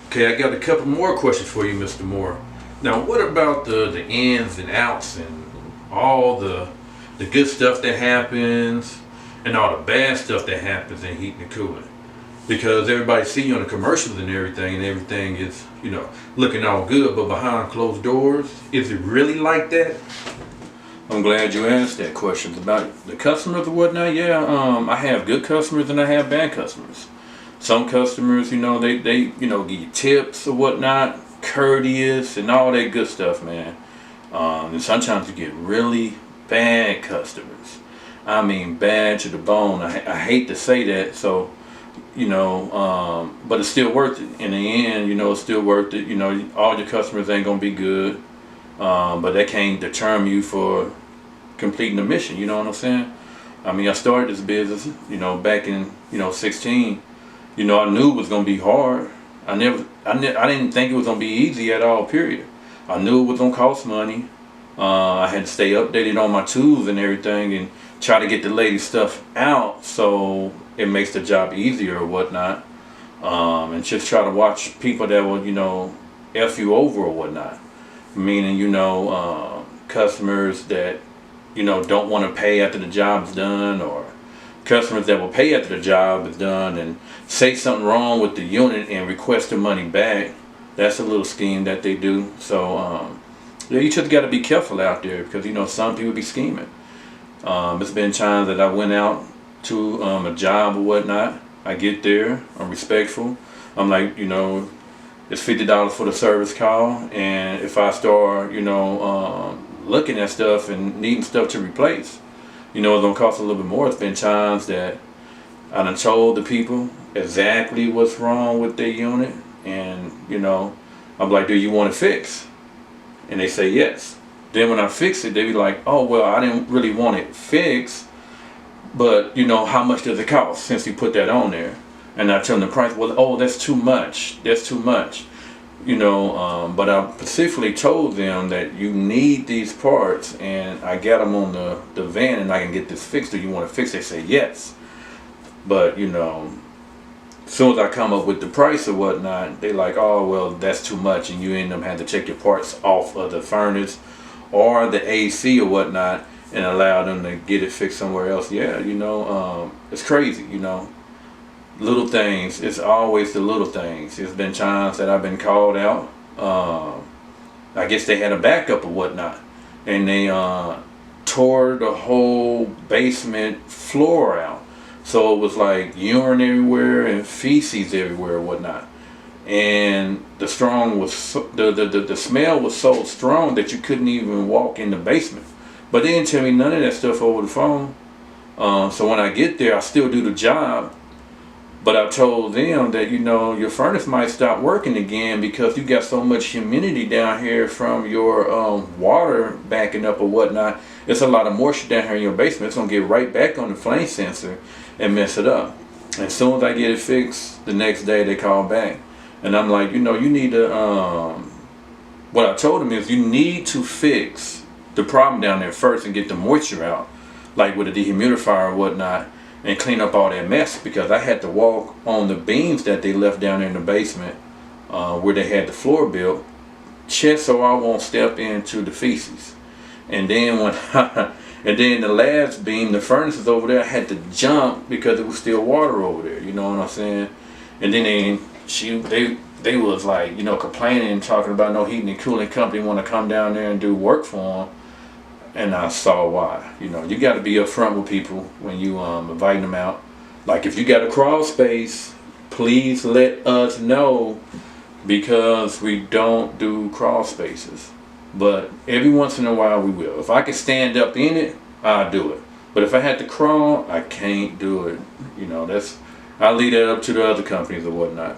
Okay, I got a couple more questions for you, Mr. Moore. Now, what about the ins and outs and all the good stuff that happens and all the bad stuff that happens in heating and cooling? Because everybody see you on the commercials and everything is, looking all good, but behind closed doors, is it really like that? I'm glad you asked that question about the customers or whatnot. Yeah, I have good customers and I have bad customers. Some customers, they give you tips or whatnot, courteous and all that good stuff, man. And sometimes you get really bad customers. I mean, bad to the bone. I hate to say that, so but it's still worth it. In the end, it's still worth it. All your customers ain't gonna be good, but that can't deter you for completing the mission. You know what I'm saying? I mean, I started this business, back in 16. I knew it was gonna be hard. I didn't think it was gonna be easy at all. Period. I knew it was gonna cost money. I had to stay updated on my tools and everything, and try to get the latest stuff out so it makes the job easier or whatnot. And just try to watch people that will, F you over or whatnot. Meaning, customers that, don't want to pay after the job's done, or customers that will pay after the job is done and say something wrong with the unit and request the money back. That's a little scheme that they do. So, you just got to be careful out there because, some people be scheming. It's been times that I went out to a job or whatnot. I get there, I'm respectful. I'm like, it's $50 for the service call, and if I start, looking at stuff and needing stuff to replace, it's gonna cost a little bit more. It's been times that I done told the people exactly what's wrong with their unit, and I'm like, do you want it fixed? And they say yes. Then when I fix it, they be like, oh, well, I didn't really want it fixed, but how much does it cost since you put that on there? And I tell them the price. Well, oh, that's too much. That's too much. But I specifically told them that you need these parts, and I got them on the van, and I can get this fixed. Do you want to fix it? They say yes. But as soon as I come up with the price or whatnot, they like, oh, well, that's too much, and you end up having to take your parts off of the furnace or the AC or whatnot and allow them to get it fixed somewhere else. Yeah, it's crazy, little things. It's always the little things. There's been times that I've been called out. I guess they had a backup or whatnot, and they tore the whole basement floor out. So it was like urine everywhere and feces everywhere or whatnot. And the smell was so strong that you couldn't even walk in the basement. But they didn't tell me none of that stuff over the phone. So when I get there, I still do the job. But I told them that, your furnace might stop working again because you got so much humidity down here from your water backing up or whatnot. It's a lot of moisture down here in your basement. It's going to get right back on the flame sensor and mess it up. As soon as I get it fixed, the next day they call back. And I'm like, you need to, what I told them is you need to fix the problem down there first and get the moisture out, like with a dehumidifier or whatnot, and clean up all that mess, because I had to walk on the beams that they left down there in the basement where they had the floor built, just so I won't step into the feces. And then and then the last beam, the furnace is over there, I had to jump because it was still water over there. You know what I'm saying? And then they was like, complaining and talking about no heating and cooling company want to come down there and do work for them. And I saw why. You got to be upfront with people when you inviting them out. Like, if you got a crawl space, please let us know, because we don't do crawl spaces. But every once in a while we will. If I can stand up in it, I'll do it. But if I had to crawl, I can't do it. I'll leave that up to the other companies or whatnot.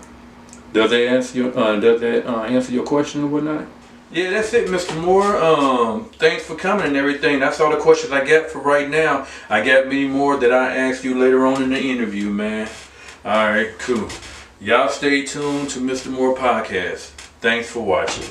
Does that answer your question or whatnot? Yeah, that's it, Mr. Moore. Thanks for coming and everything. That's all the questions I got for right now. I got many more that I ask you later on in the interview, man. All right, cool. Y'all stay tuned to Mr. Moore Podcast. Thanks for watching.